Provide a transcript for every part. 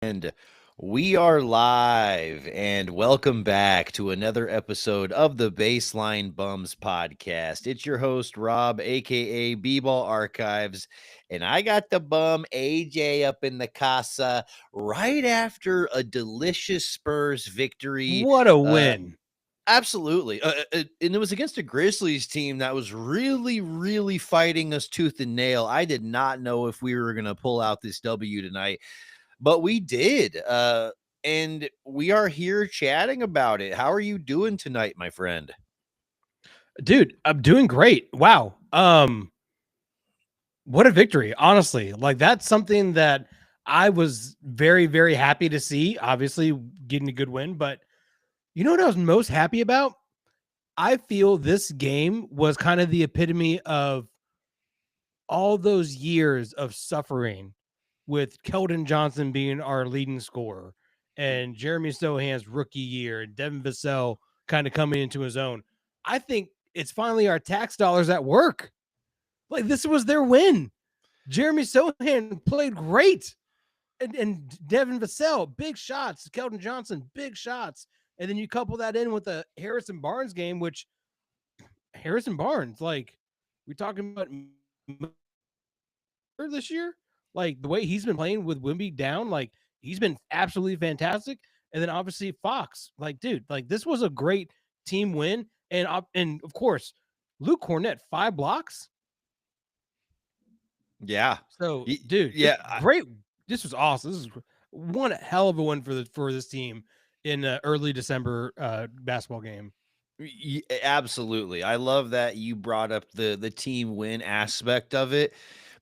And we are live, and welcome back to another episode of the Baseline Bums podcast. It's your host, Rob, aka B Ball Archives, and I got the bum AJ up in the casa right after a delicious Spurs victory. What a Uh, win. Absolutely. And it was against a Grizzlies team that was really, really fighting us tooth and nail. I did not know if we were going to pull out this W tonight, but we did. And we are here chatting about it. How are you doing tonight, my friend? Dude, I'm doing great. Wow. What a victory, honestly. Like that's something that I was very, very happy to see. Obviously, getting a good win, but you know what I was most happy about? I feel this game was kind of the epitome of all those years of suffering with Keldon Johnson being our leading scorer and Jeremy Sohan's rookie year and Devin Vassell kind of coming into his own. I think it's finally our tax dollars at work. Like this was their win. Jeremy Sohan played great. And Devin Vassell, big shots. Keldon Johnson, big shots. And then you couple that in with the Harrison Barnes game, which Harrison Barnes, like we talking about this year, like the way he's been playing with Wimby down, like he's been absolutely fantastic. And then obviously Fox, like dude, like this was a great team win. And of course, Luke Cornett 5 blocks. Yeah. So dude, Yeah. great. This was awesome. This is one hell of a one for this team in early December basketball game. Absolutely. I love that you brought up the team win aspect of it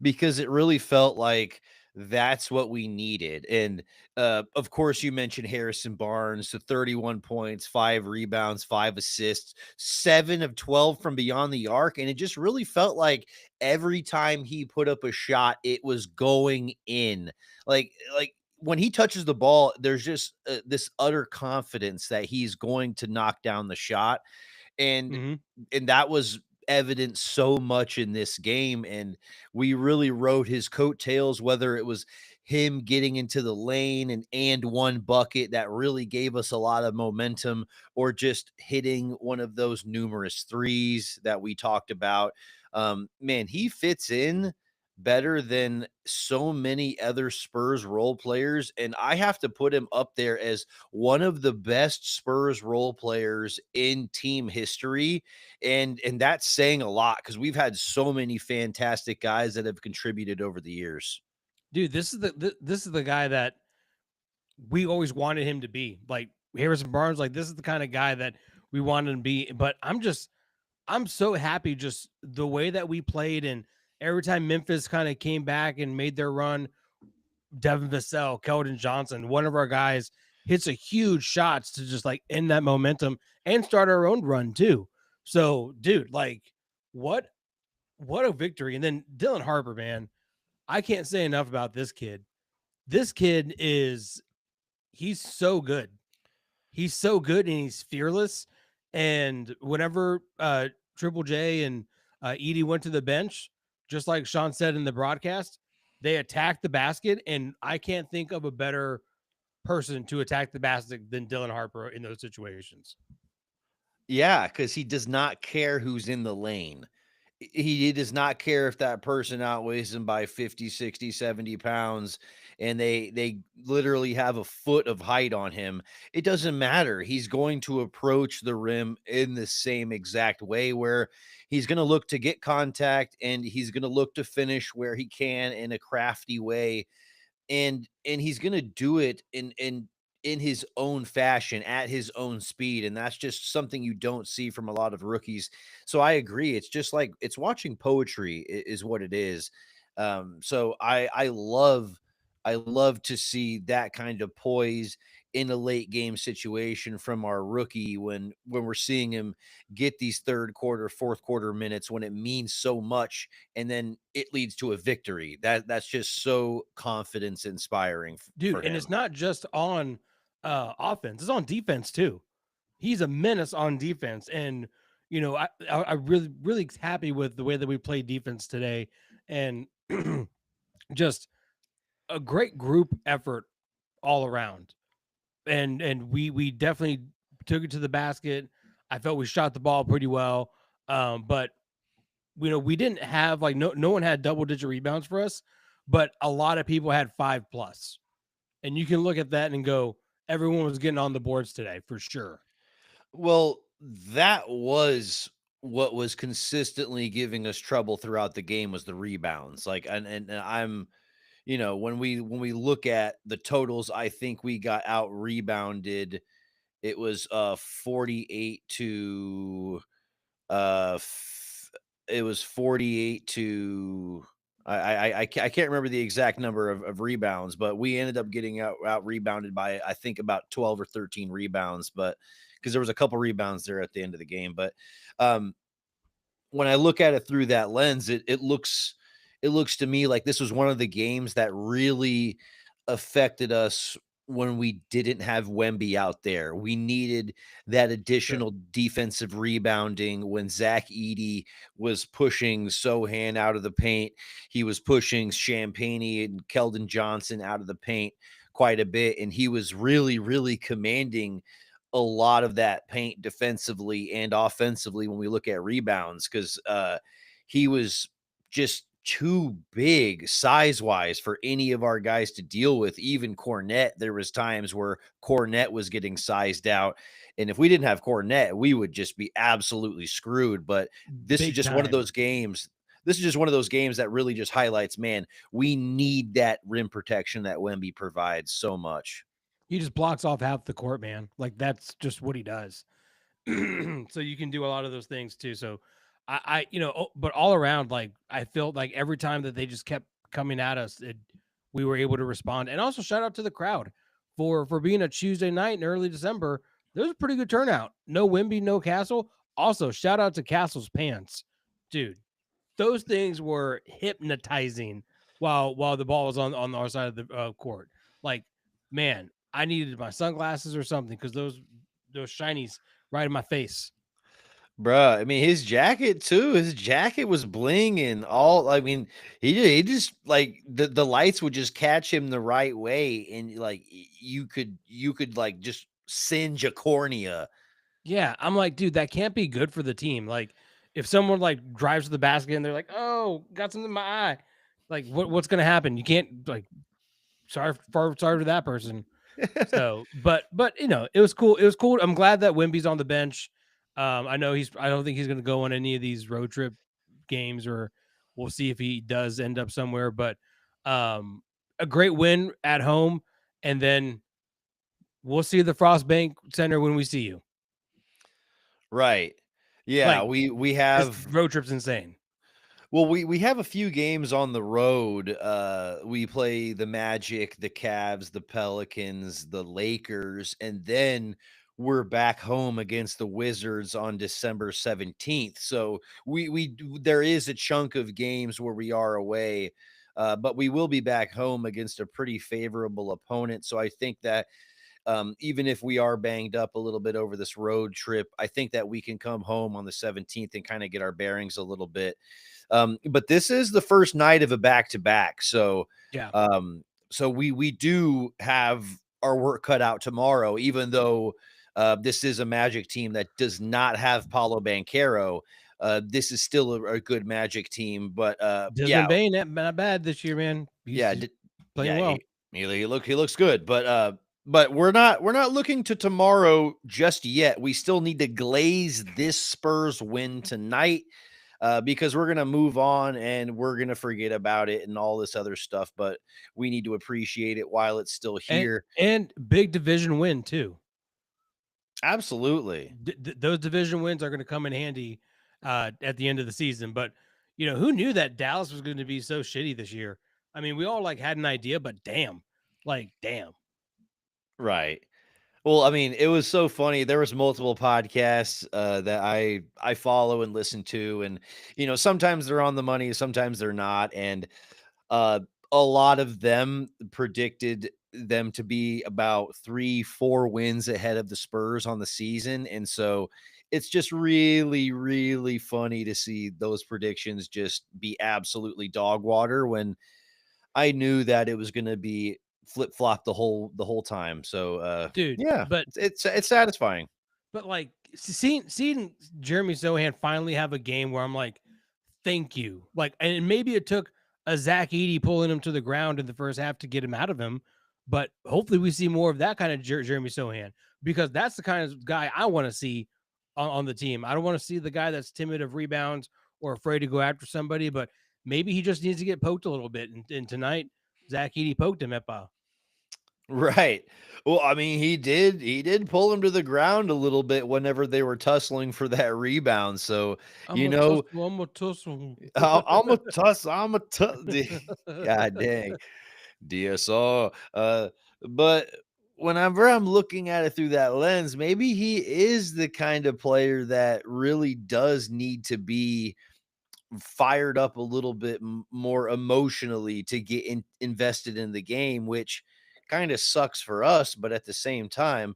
because it really felt like that's what we needed. And of course, you mentioned Harrison Barnes, the 31 points, 5 rebounds, 5 assists, 7 of 12 from beyond the arc. And it just really felt like every time he put up a shot, it was going in. Like when he touches the ball, there's just this utter confidence that he's going to knock down the shot, and Mm-hmm. and that was evident so much in this game. And we really rode his coattails, whether it was him getting into the lane and one bucket that really gave us a lot of momentum, or just hitting one of those numerous threes that we talked about. Man, he fits in better than so many other Spurs role players. And I have to put him up there as one of the best Spurs role players in team history. And that's saying a lot because we've had so many fantastic guys that have contributed over the years. Dude, this is the guy that we always wanted him to be. Like Harrison Barnes, like this is the kind of guy that we wanted him to be. But I'm so happy just the way that we played, and every time Memphis kind of came back and made their run, Devin Vassell, Keldon Johnson, one of our guys hits a huge shots to just like end that momentum and start our own run too. So, dude, like what what a victory. And then Dylan Harper, man, I can't say enough about this kid. This kid is he's so good. He's so good and he's fearless. And whenever Triple J and Edie went to the bench, just like Sean said in the broadcast, they attacked the basket. And I can't think of a better person to attack the basket than Dylan Harper in those situations. Yeah, because he does not care who's in the lane. He does not care if that person outweighs him by 50, 60, 70 pounds, and they literally have a foot of height on him. It doesn't matter. He's going to approach the rim in the same exact way, where he's going to look to get contact, and he's going to look to finish where he can in a crafty way, and he's going to do it in his own fashion at his own speed. And that's just something you don't see from a lot of rookies. So I agree, it's just like it's watching poetry is what it is. So I love to see that kind of poise in a late game situation from our rookie, when we're seeing him get these third quarter, fourth quarter minutes when it means so much, and then it leads to a victory. That's just so confidence inspiring Dude, for and it's him. not just on offense, it's on defense too. He's a menace on defense. And, you know, I really, really happy with the way that we played defense today. And just a great group effort all around. And we definitely took it to the basket. I felt we shot the ball pretty well. But we didn't have like no one had double digit rebounds for us, but a lot of people had 5 plus. And you can look at that and go, everyone was getting on the boards today for sure. Well, that was what was consistently giving us trouble throughout the game was the rebounds. Like, and I'm, when we look at the totals, I think we got out rebounded. It was 48 to uh f- it was 48 to I can't remember the exact number of rebounds, but we ended up getting out rebounded by I think about 12 or 13 rebounds, but because there was a couple rebounds there at the end of the game. But um when I look at it through that lens, it looks to me like this was one of the games that really affected us when we didn't have Wemby out there. We needed that Sure. additional defensive rebounding when Zach Edey was pushing Sohan out of the paint. He was pushing Champagne and Keldon Johnson out of the paint quite a bit, and he was really, really commanding a lot of that paint defensively and offensively when we look at rebounds because he was just too big size wise for any of our guys to deal with. Even Cornette, there was times where Cornette was getting sized out, and if we didn't have Cornette, we would just be absolutely screwed. But this is Big just one of time. those games. This is just one of those games that really just highlights, man, we need that rim protection that Wemby provides so much. He just blocks off half the court, man. Like that's just what he does. So you can do a lot of those things too. So but all around, like I felt like every time that they just kept coming at us, we were able to respond. And also shout out to the crowd for being a Tuesday night in early December. There was a pretty good turnout. No Wimby, no Castle. Also, shout out to Castle's pants, dude. Those things were hypnotizing while the ball was on our side of the court. Like, man, I needed my sunglasses or something because those shinies right in my face. Bruh, I mean, his jacket too. His jacket was blinging all. I mean, he just like the lights would just catch him the right way, and like you could like just singe a cornea. Yeah, I'm like, dude, that can't be good for the team. Like, if someone like drives to the basket and they're like, "Oh, got something in my eye," like, what's gonna happen? You can't like, sorry for that person. So, but it was cool. It was cool. I'm glad that Wimby's on the bench. I know I don't think he's going to go on any of these road trip games, or we'll see if he does end up somewhere. But a great win at home, and then we'll see the Frost Bank Center when we see you. Right. Yeah, Like we this have road trip's insane. well, we have a few games on the road. We play the Magic, the Cavs, the Pelicans, the Lakers, and then we're back home against the Wizards on December 17th. So there is a chunk of games where we are away, but we will be back home against a pretty favorable opponent. So I think that even if we are banged up a little bit over this road trip, I think that we can come home on the 17th and kind of get our bearings a little bit. But this is the first night of a back to back, so Yeah, we do have our work cut out tomorrow, even though this is a Magic team that does not have Paulo Banchero. This is still a good Magic team, but Desmond Bain not bad this year, man. yeah, He's playing yeah, well. he looks good, but we're not looking to tomorrow just yet. We still need to glaze this Spurs win tonight, because we're gonna move on and we're gonna forget about it and all this other stuff. But we need to appreciate it while it's still And here. and big division win too. Absolutely. Those division wins are going to come in handy at the end of the season. But who knew that Dallas was going to be so shitty this year? I mean, we all like had an idea, but damn, like damn, Right. Well, I mean, it was so funny. There was multiple podcasts that I follow and listen to, and sometimes they're on the money, sometimes they're not, and Uh, a lot of them predicted them to be about 3-4 wins ahead of the Spurs on the season, and so it's just really, really funny to see those predictions just be absolutely dog water when I knew that it was gonna be flip flop the whole time. So dude. yeah, it's satisfying. But like seeing Jeremy Sohan finally have a game where I'm like, thank you. Like, and maybe it took a Zach Eady pulling him to the ground in the first half to get him out of him. But hopefully we see more of that kind of Jeremy Sohan, because that's the kind of guy I want to see on the team. I don't want to see the guy that's timid of rebounds or afraid to go after somebody, but maybe he just needs to get poked a little bit. And tonight, Zach Eady poked him at Right. Well, I mean, he did pull him to the ground a little bit whenever they were tussling for that rebound. So, I'm you a know, tussle, I'm a tussle. I'm a tuss. God dang. DSR. But whenever I'm looking at it through that lens, maybe he is the kind of player that really does need to be fired up a little bit more emotionally to get invested in the game, which kind of sucks for us. But at the same time,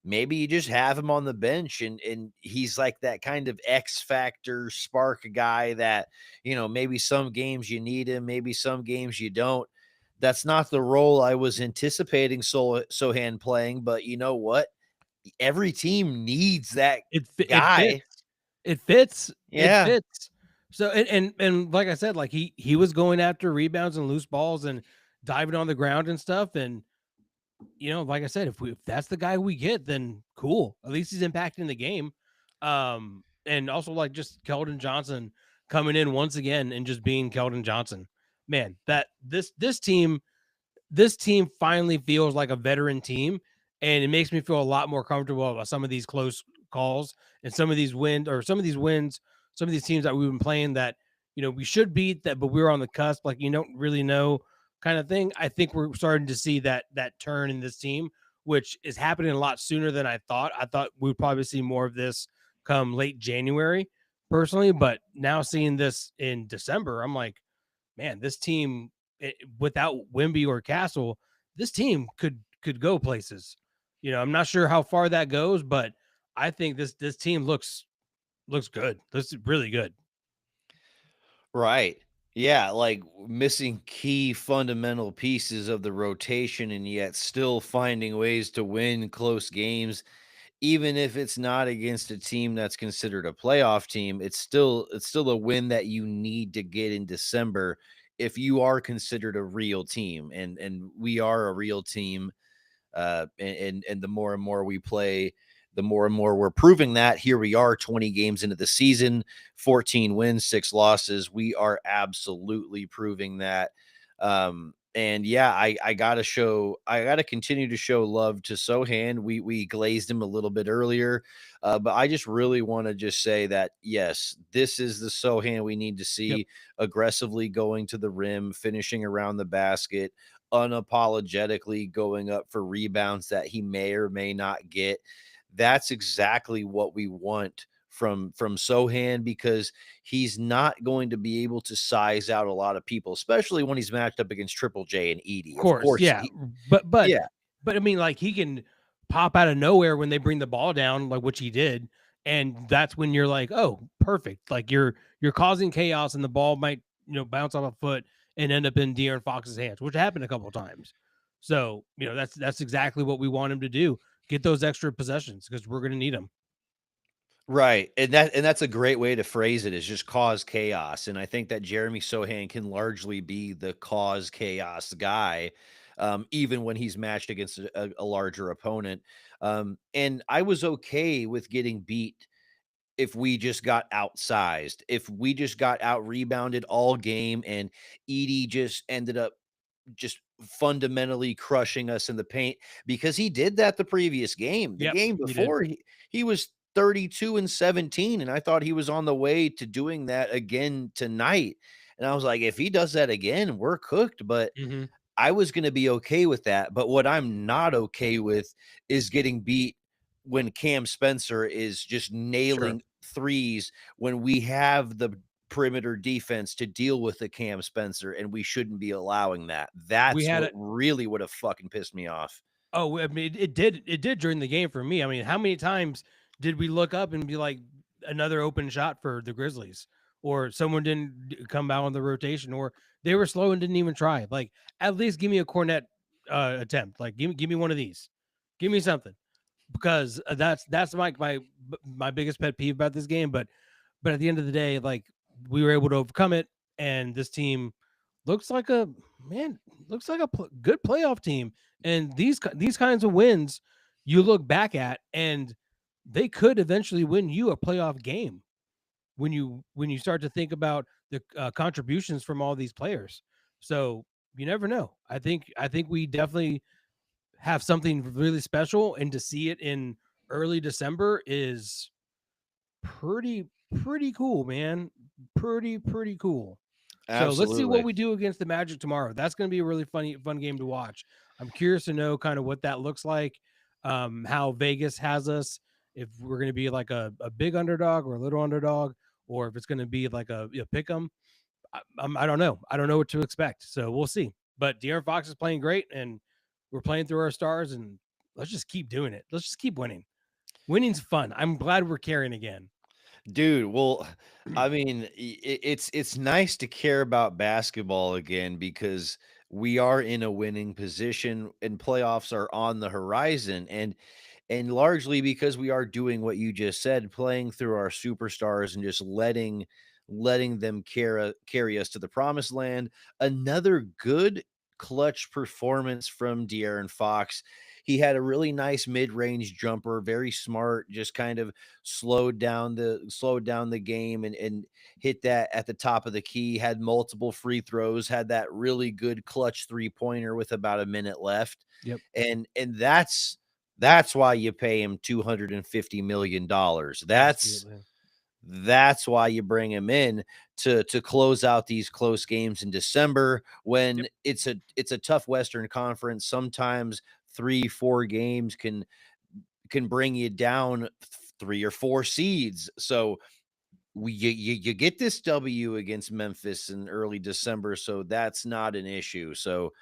maybe you just have him on the bench and he's like that kind of X factor spark guy that, maybe some games you need him, maybe some games you don't. That's not the role I was anticipating Sohan playing, but you know what? Every team needs that It guy. fits. It fits. It Yeah. fits. So and like I said, like he was going after rebounds and loose balls and diving on the ground and stuff. And like I said, if that's the guy we get, then cool. At least he's impacting the game. And also like just Keldon Johnson coming in once again and just being Keldon Johnson. Man, that this team finally feels like a veteran team, and it makes me feel a lot more comfortable about some of these close calls and some of these teams that we've been playing that we should beat that, but we're on the cusp, like you don't really know kind of thing. I think we're starting to see that turn in this team, which is happening a lot sooner than I thought. I thought we'd probably see more of this come late January, personally, but now seeing this in December, I'm like, man, this team without Wimby or Castle, this team could go places. I'm not sure how far that goes, but I think this team looks good. This is really good. Right. Yeah, like missing key fundamental pieces of the rotation and yet still finding ways to win close games, even if it's not against a team that's considered a playoff team. It's still a win that you need to get in December if you are considered a real team. And we are a real team. And the more and more we play, the more and more we're proving that. Here we are, 20 games into the season, 14 wins, 6 losses. We are absolutely proving that. And yeah, I gotta continue to show love to Sohan. We glazed him a little bit earlier, but I just really want to just say that yes, this is the Sohan we need to Yep. see, aggressively going to the rim, finishing around the basket, unapologetically going up for rebounds that he may or may not get. That's exactly what we want from Sohan, because he's not going to be able to size out a lot of people, especially when he's matched up against Triple J and Of Edie. Of course, course, yeah. But but yeah, but I mean, like he can pop out of nowhere when they bring the ball down, like which he did, and that's when you're like, oh, perfect. Like you're causing chaos, and the ball might bounce off a foot and end up in De'Aaron Fox's hands, which happened a couple of times. So that's exactly what we want him to do. Get those extra possessions because we're going to need them. right. And that's a great way to phrase it, is just cause chaos. And I think that Jeremy Sohan can largely be the cause chaos guy, even when he's matched against a larger opponent. And I was okay with getting beat if we just got outsized, if we just got out rebounded all game and Edie just ended up just fundamentally crushing us in the paint, because he did that the previous game. The Yep, game he did. before, he was 32 and 17, and I thought he was on the way to doing that again tonight. And I was like, if he does that again, we're cooked. But Hmm. I was going to be okay with that. But what I'm not okay with is getting beat when Cam Spencer is just Sure. nailing threes when we have the perimeter defense to deal with the Cam Spencer, and we shouldn't be allowing that. We That's had what a really would have fucking pissed me off. Oh, I mean, it did during the game for me. I mean, how many times did we look up and be like another open shot for the Grizzlies, or someone didn't come out on the rotation, or they were slow and didn't even try? Like, at least give me a Cornet attempt. Like give me one of these. Give me something because that's my biggest pet peeve about this game. But at the end of the day, like we were able to overcome it, and this team looks like a man looks like a good playoff team. And these kinds of wins, you look back at, and they could eventually win you a playoff game when you start to think about the contributions from all these players. So you never know. I think we definitely have something really special, and to see it in early December is pretty pretty cool, man. Pretty cool. So let's see what Absolutely. we do against the Magic tomorrow. That's going to be a really fun game to watch. I'm curious to know kind of what that looks like, how Vegas has us, if we're going to be like a big underdog or a little underdog, or if it's going to be like a pick 'em. I don't know. I don't know what to expect. So we'll see. But De'Aaron Fox is playing great, and we're playing through our stars, and let's just keep doing it. Let's just keep winning. Winning's fun. I'm glad we're carrying again. Dude, well, I mean, it's nice to care about basketball again because we are in a winning position and playoffs are on the horizon, and largely because we are doing what you just said, playing through our superstars and just letting them carry us to the promised land. Another good clutch performance from De'Aaron Fox. He had a really nice mid-range jumper, very smart, just kind of slowed down the game and hit that at the top of the key, had multiple free throws, had that really good clutch three-pointer with about a minute left. Yep. And that's why you pay him $250 million. Absolutely. That's why you bring him in to close out these close games in December when Yep. it's a tough Western Conference. Sometimes 3-4 games can bring you down 3 or 4 seeds. So you get this W against Memphis in early December, so that's not an issue. So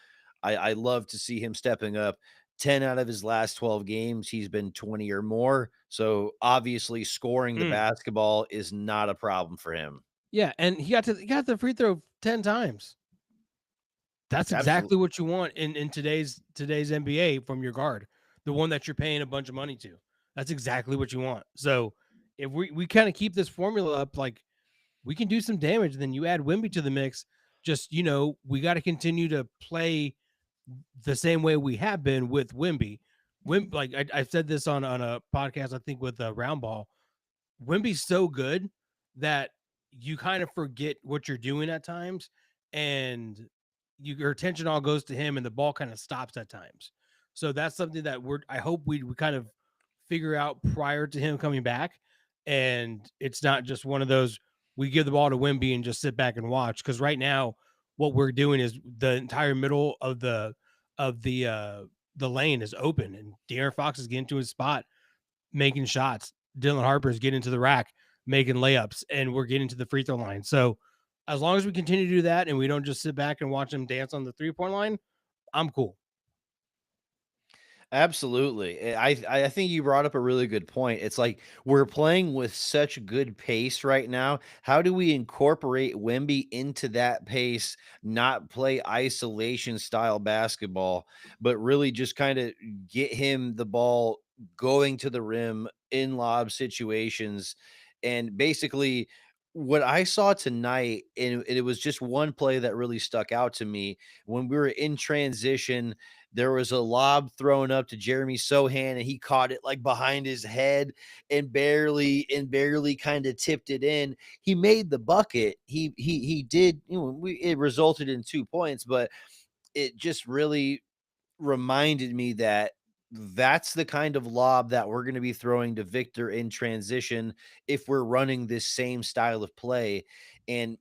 I love to see him stepping up. 10 out of his last 12 games, he's been 20 or more. So obviously, scoring the Mm. basketball is not a problem for him. Yeah, and he got the free throw 10 times. That's Absolutely. exactly what you want in today's NBA from your guard, the one that you're paying a bunch of money to. That's exactly what you want. So if we kind of keep this formula up, like we can do some damage. Then you add Wimby to the mix. Just we got to continue to play the same way we have been with Wimby. Like I said this on a podcast, I think with Round Ball. Wimby's so good that you kind of forget what you're doing at times, and your attention all goes to him, and the ball kind of stops at times. So that's something that I hope we kind of figure out prior to him coming back, and it's not just one of those we give the ball to Wimby and just sit back and watch. Because right now, what we're doing is the entire middle of the lane is open, and De'Aaron Fox is getting to his spot, making shots. Dylan Harper's getting to the rack, making layups, and we're getting to the free throw line. So as long as we continue to do that and we don't just sit back and watch them dance on the 3-point line, I'm cool. Absolutely. I think you brought up a really good point. It's like we're playing with such good pace right now. How do we incorporate Wemby into that pace, not play isolation style basketball, but really just kind of get him the ball going to the rim in lob situations? And basically, what I saw tonight, and it was just one play that really stuck out to me when we were in transition. There was a lob thrown up to Jeremy Sohan, and he caught it like behind his head and barely kind of tipped it in. He made the bucket. He did. It resulted in 2 points, but it just really reminded me that that's the kind of lob that we're going to be throwing to Victor in transition if we're running this same style of play. And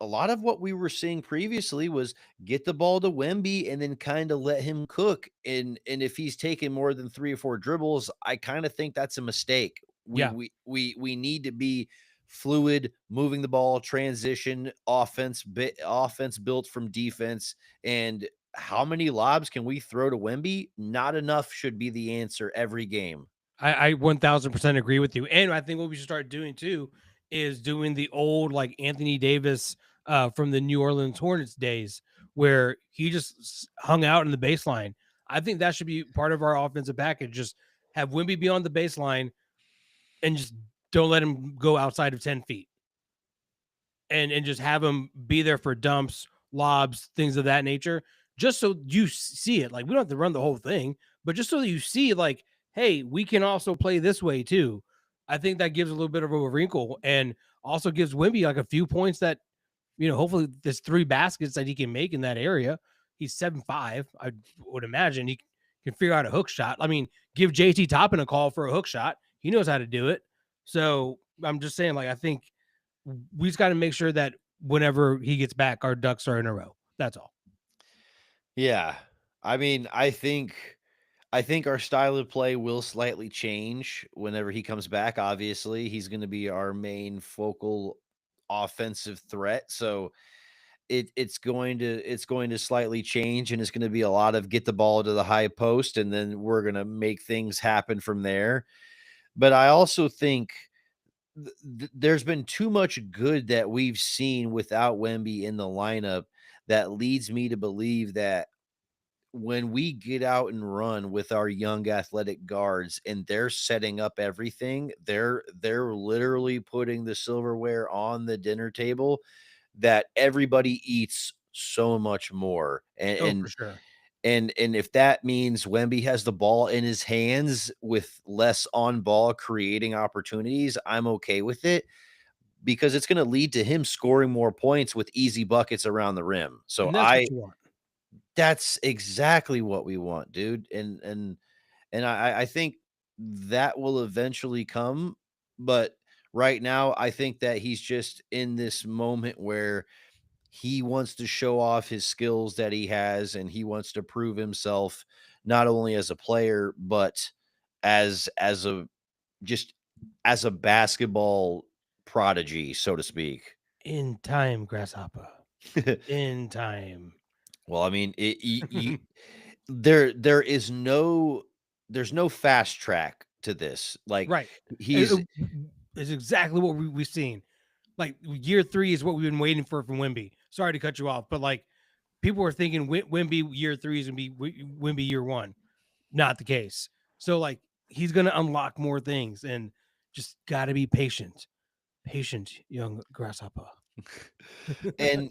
a lot of what we were seeing previously was get the ball to Wemby and then kind of let him cook. And if he's taking more than 3 or 4 dribbles, I kind of think that's a mistake. We Yeah. we we need to be fluid, moving the ball, transition, offense built from defense. And how many lobs can we throw to Wemby? Not enough should be the answer every game. I 1000% agree with you. And I think what we should start doing too is doing the old like Anthony Davis from the New Orleans Hornets days where he just hung out in the baseline. I think that should be part of our offensive package. Just have Wimby be on the baseline and just don't let him go outside of 10 feet, and just have him be there for dumps, lobs, things of that nature, just so you see it. Like, we don't have to run the whole thing, but just so that you see, like, hey, we can also play this way too. I think that gives a little bit of a wrinkle and also gives Wimby like a few points that, hopefully there's 3 baskets that he can make in that area. He's 7'5". I would imagine he can figure out a hook shot. I mean, give JT Toppin a call for a hook shot. He knows how to do it. So I'm just saying, like, I think we just got to make sure that whenever he gets back, our ducks are in a row. That's all. Yeah. I mean, I think our style of play will slightly change whenever he comes back. Obviously, he's going to be our main focal offensive threat. So it's going to slightly change, and it's going to be a lot of get the ball to the high post, and then we're going to make things happen from there. But I also think there's been too much good that we've seen without Wemby in the lineup that leads me to believe that when we get out and run with our young athletic guards and they're setting up everything, they're literally putting the silverware on the dinner table that everybody eats so much more. And Oh, for and sure. and if that means Wemby has the ball in his hands with less on ball creating opportunities, I'm okay with it because it's going to lead to him scoring more points with easy buckets around the rim. So And that's I what you want. that's exactly what we want, dude. And I think that will eventually come, but right now I think that he's just in this moment where he wants to show off his skills that he has, and he wants to prove himself not only as a player, but as a just as a basketball prodigy, so to speak. In time, grasshopper. In time. Well, I mean, there is there's no fast track to this. Like Right. he's It's exactly what we've seen. Like, year 3 is what we've been waiting for from Wimby. Sorry to cut you off, but like, people were thinking Wimby year 3 is gonna be Wimby year 1. Not the case. So like, he's gonna unlock more things, and just gotta be patient. Patient, young grasshopper. and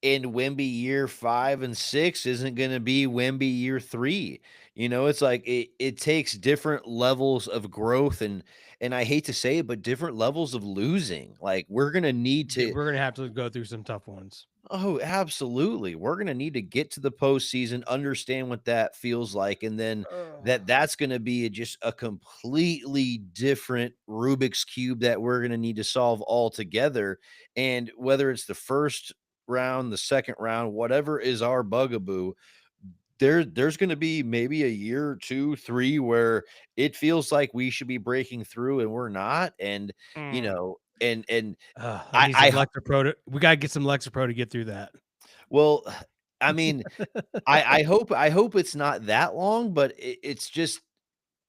Wemby year 5 and 6 isn't gonna be Wemby year 3. It's like it takes different levels of growth, and I hate to say it, but different levels of losing. Like, we're gonna need Yeah, to. we're gonna have to go through some tough ones. Oh, absolutely. We're gonna need to get to the postseason, understand what that feels like, and then Ugh. that's gonna be just a completely different Rubik's cube that we're gonna need to solve all together. And whether it's the first round, the second round, whatever is our bugaboo, there's gonna be maybe a year, 2, 3 where it feels like we should be breaking through and we're not. And Mm. and I I need some I ho- Lexapro to we gotta get some Lexapro to get through that. well, I mean, I hope it's not that long, but it's just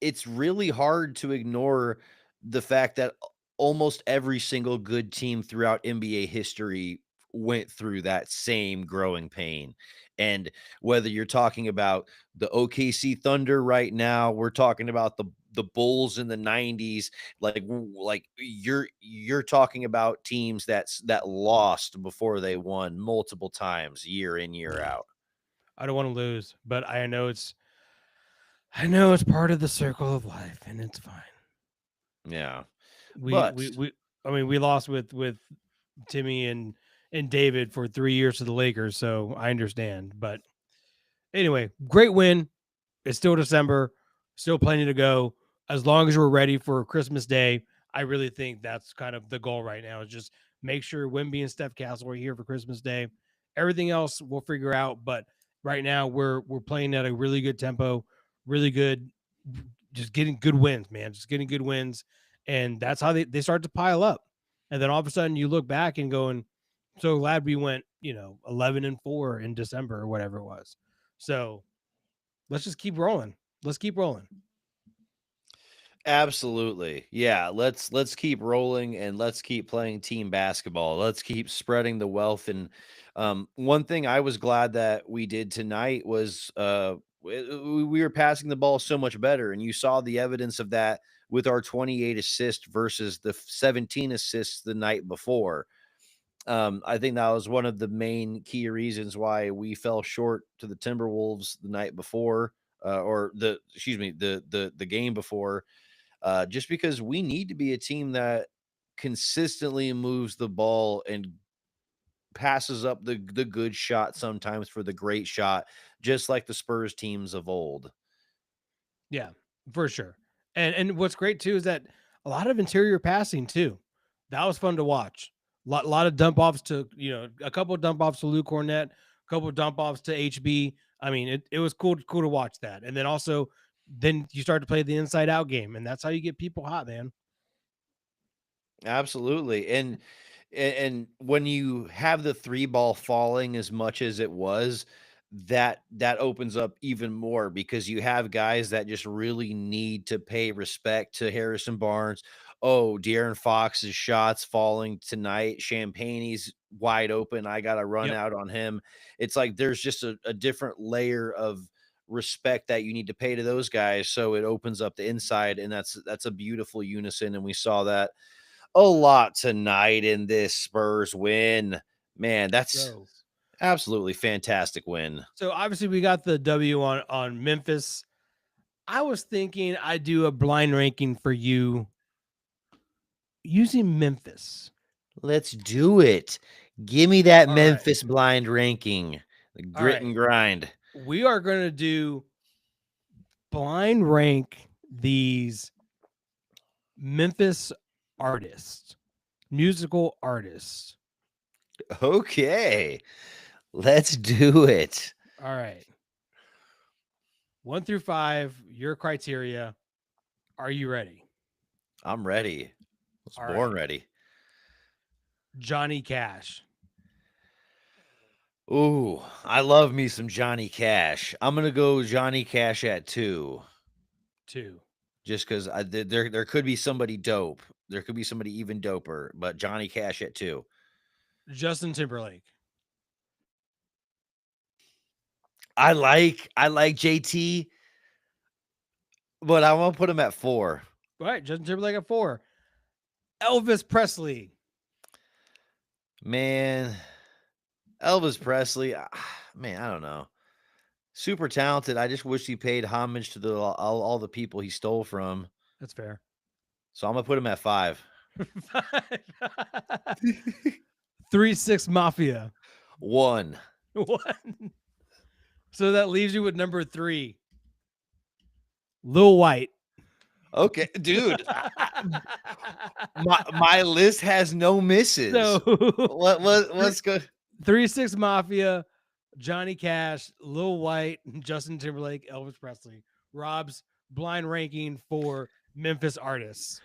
it's really hard to ignore the fact that almost every single good team throughout NBA history went through that same growing pain. And whether you're talking about the OKC Thunder right now, we're talking about the Bulls in the 90s, like you're talking about teams that lost before they won multiple times year in year out. I don't wanna lose, but I know it's part of the circle of life, and it's fine. Yeah. We But we we I mean, we lost with Timmy and David for 3 years to the Lakers, so I understand, but anyway, great win. It's still December, still plenty to go. As long as we're ready for Christmas Day, I really think that's kind of the goal right now, is just make sure Wimby and Steph Castle are here for Christmas Day. Everything else we'll figure out, but right now we're playing at a really good tempo, really good, just getting good wins, man. Just getting good wins. And that's how they start to pile up. And then all of a sudden you look back and going, so glad we went, 11-4 in December or whatever it was. So let's just keep rolling. Let's keep rolling. absolutely. Yeah, let's keep rolling and let's keep playing team basketball. Let's keep spreading the wealth. And one thing I was glad that we did tonight was We were passing the ball so much better, and you saw the evidence of that with our 28 assists versus the 17 assists the night before. I think that was one of the main key reasons why we fell short to the Timberwolves the night before, or the excuse me, the game before, just because we need to be a team that consistently moves the ball and passes up the good shot sometimes for the great shot, just like the Spurs teams of old. Yeah, for sure. And what's great too is that a lot of interior passing too. That was fun to watch. Lot of dump offs to, a couple of dump offs to Lou Cornett, a couple of dump offs to HB. I mean, it was cool to watch that. And then also then you start to play the inside out game, and that's how you get people hot, man. Absolutely. And when you have the three ball falling as much as it was, that opens up even more because you have guys that just really need to pay respect to Harrison Barnes. Oh, De'Aaron Fox's shots falling tonight. Champagne's wide open. I got to run Yep. out on him. It's like there's just a different layer of respect that you need to pay to those guys. So it opens up the inside, and that's a beautiful unison. And we saw that a lot tonight in this Spurs win. Man, that's So absolutely fantastic win. so obviously we got the W on Memphis. I was thinking I'd do a blind ranking for you using Memphis. Let's do it. Give me that All right. Memphis blind ranking. The All grit right. and grind. We are going to do blind rank these Memphis artists, musical artists. Okay. Let's do it. All right. 1 through 5, your criteria. Are you ready? I'm ready. I was All born right. ready. Johnny Cash. Ooh, I love me some Johnny Cash. I'm gonna go Johnny Cash at 2. 2. Just because there could be somebody dope. There could be somebody even doper, but Johnny Cash at 2. Justin Timberlake. I like JT, but I won't put him at 4. All right. Justin Timberlake at 4. Elvis Presley. Man, Elvis Presley, man, I don't know. Super talented. I just wish he paid homage to all the people he stole from. That's fair. So I'm gonna put him at 5. 3-6 Mafia. 1. 1. So that leaves you with number 3. Lil White. Okay, dude. My list has no misses. So Let's go. 3-6 Mafia, Johnny Cash, Lil White, Justin Timberlake, Elvis Presley. Rob's blind ranking for Memphis artists.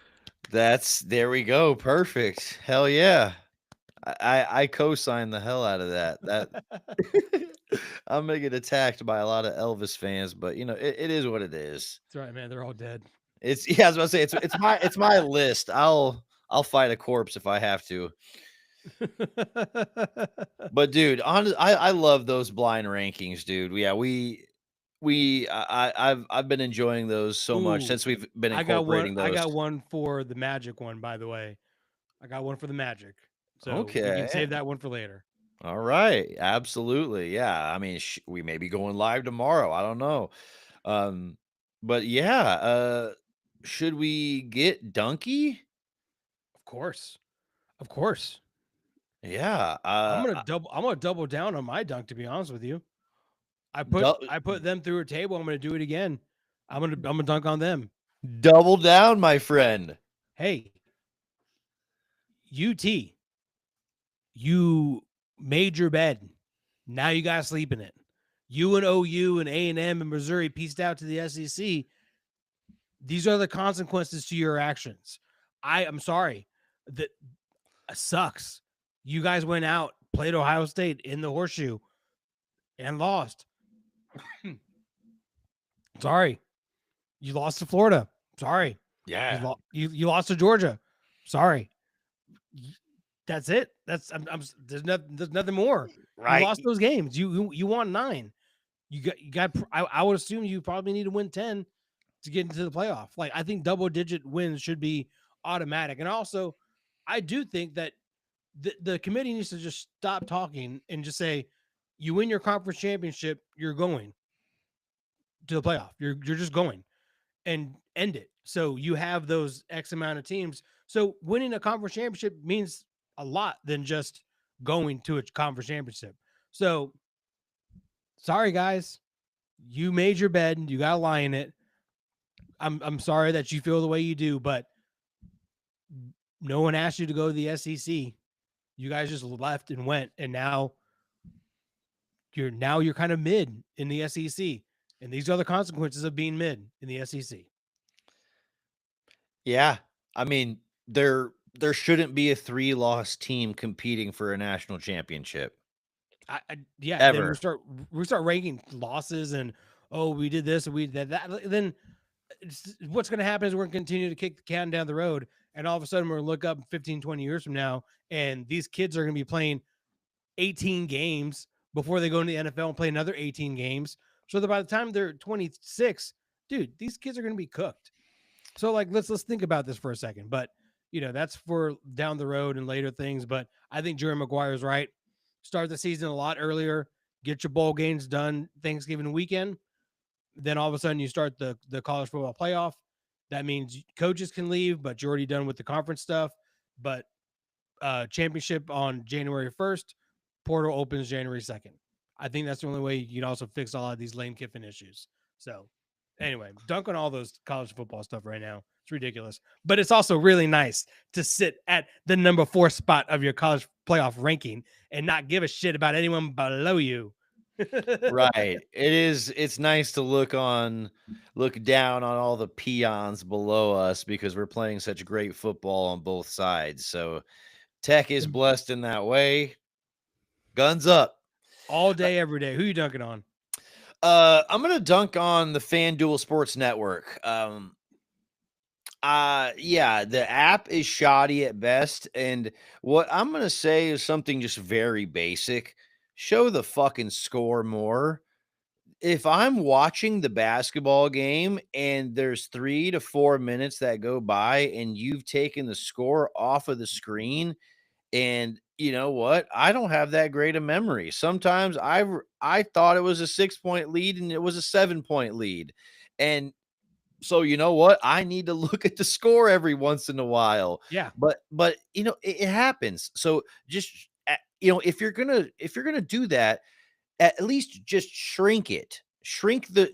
There we go. Perfect. Hell yeah. I co-sign the hell out of that. I'm gonna get attacked by a lot of Elvis fans, but it is what it is. That's right, man. They're all dead. It's yeah, I was about to say it's my list. I'll fight a corpse if I have to. But dude, I love those blind rankings, dude. Yeah, I've been enjoying those so much Ooh, since we've been I got one. incorporating I those. got one for the Magic one, by the way. I got one for the Magic. So we can Okay. save that one for later. All right. Absolutely. Yeah. I mean, we may be going live tomorrow. I don't know. Um, but yeah, should we get Donkey? Of course. Of course. Yeah. I'm gonna double down on my dunk, to be honest with you. I dou- put them through a table. I'm gonna do it again. I'm gonna dunk on them. double down, my friend. Hey, UT, you made your bed. Now you gotta sleep in it. You and OU and A&M and Missouri pieced out to the SEC. These are the consequences to your actions. I'm sorry. That sucks. You guys went out, played Ohio State in the horseshoe, and lost. Sorry. You lost to Florida. Sorry. Yeah. You lost to Georgia. Sorry. That's it. There's nothing more. Right. You lost those games. You won 9. you got. I would assume you probably need to win 10 to get into the playoff. Like I think double digit wins should be automatic. And also, I do think that the committee needs to just stop talking and just say, you win your conference championship, you're going to the playoff. You're just going and end it. So you have those X amount of teams. So winning a conference championship means a lot than just going to a conference championship. So sorry guys, you made your bed, you got to lie in it. I'm sorry that you feel the way you do, but no one asked you to go to the SEC. You guys just left and went, and you're kind of mid in the SEC, and these are the consequences of being mid in the SEC. Yeah. I mean, there shouldn't be a 3-loss team competing for a national championship Yeah, and then we ever. start ranking losses, and oh, we did this and we did that. Then what's going to happen is we're going to continue to kick the can down the road, and all of a sudden we're going to look up 15, 20 years from now, and these kids are going to be playing 18 games before they go into the NFL and play another 18 games. So that by the time they're 26, dude, these kids are going to be cooked. So like let's think about this for a second. But that's for down the road and later things. But I think Jerry Maguire's right. Start the season a lot earlier. Get your bowl games done Thanksgiving weekend. Then all of a sudden you start the college football playoff. That means coaches can leave, but you're already done with the conference stuff. But championship on January 1st, portal opens January 2nd. I think that's the only way you can also fix a lot of these Lane Kiffin issues. So anyway, dunk on all those college football stuff right now. It's ridiculous. But it's also really nice to sit at the number 4 spot of your college playoff ranking and not give a shit about anyone below you. Right. It's nice to look down on all the peons below us because we're playing such great football on both sides. So Tech is blessed in that way. Guns up. All day, every day. Who you dunking on? I'm gonna dunk on the FanDuel Sports Network. Yeah, the app is shoddy at best, and what I'm gonna say is something just very basic. Show the fucking score more. If I'm watching the basketball game and there's 3 to 4 minutes that go by and you've taken the score off of the screen, and you know what? I don't have that great a memory. Sometimes I thought it was a 6-point lead and it was a 7-point lead. And so you know what? I need to look at the score every once in a while. Yeah. But it happens. So just if you're gonna do that, at least just shrink it. Shrink the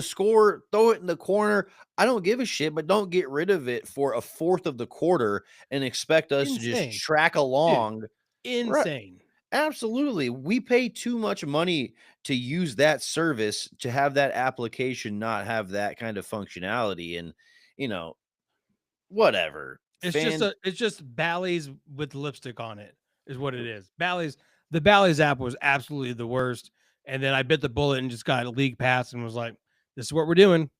score, throw it in the corner. I don't give a shit, but don't get rid of it for a fourth of the quarter and expect us to just Insane. track Dude, along. Right. insane. Absolutely. We pay too much money to use that service to have that application not have that kind of functionality. And, you know, whatever. It's just Bally's with lipstick on it is what it is. The Bally's app was absolutely the worst. And then I bit the bullet and just got a league pass and was like, this is what we're doing.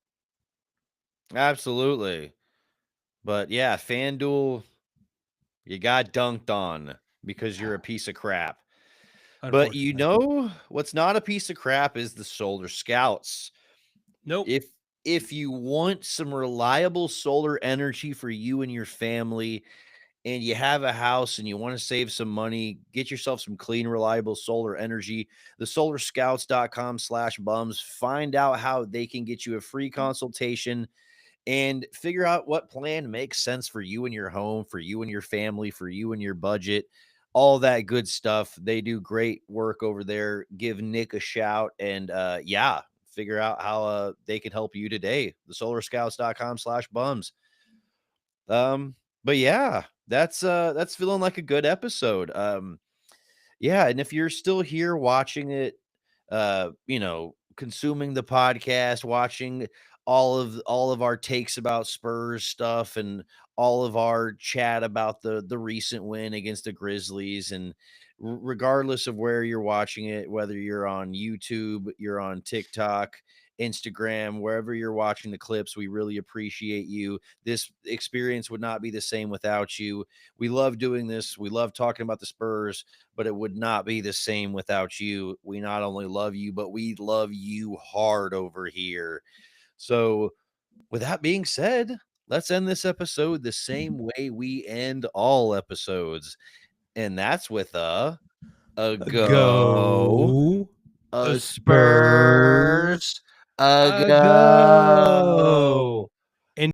Absolutely. But yeah, FanDuel, you got dunked on because you're a piece of crap. But you Unfortunately. know what's not a piece of crap is the Solar Scouts. Nope. If you want some reliable solar energy for you and your family, and you have a house and you want to save some money, get yourself some clean, reliable solar energy. The solarscouts.com/bums. Find out how they can get you a free consultation and figure out what plan makes sense for you and your home, for you and your family, for you and your budget, all that good stuff. They do great work over there. Give Nick a shout and yeah, figure out how they can help you today. The solarscouts.com/bums. But yeah, that's feeling like a good episode. Yeah, and if you're still here watching it, consuming the podcast, watching all of our takes about Spurs stuff and all of our chat about the recent win against the Grizzlies, and regardless of where you're watching it, whether you're on YouTube, you're on TikTok, Instagram, wherever you're watching the clips. We really appreciate you. This experience would not be the same without you. We love doing this. We love talking about the Spurs, but it would not be the same without you. We not only love you, but we love you hard over here. So, with that being said, let's end this episode the same way we end all episodes. And that's with a go, Go a Spurs, Spurs, a a go. go.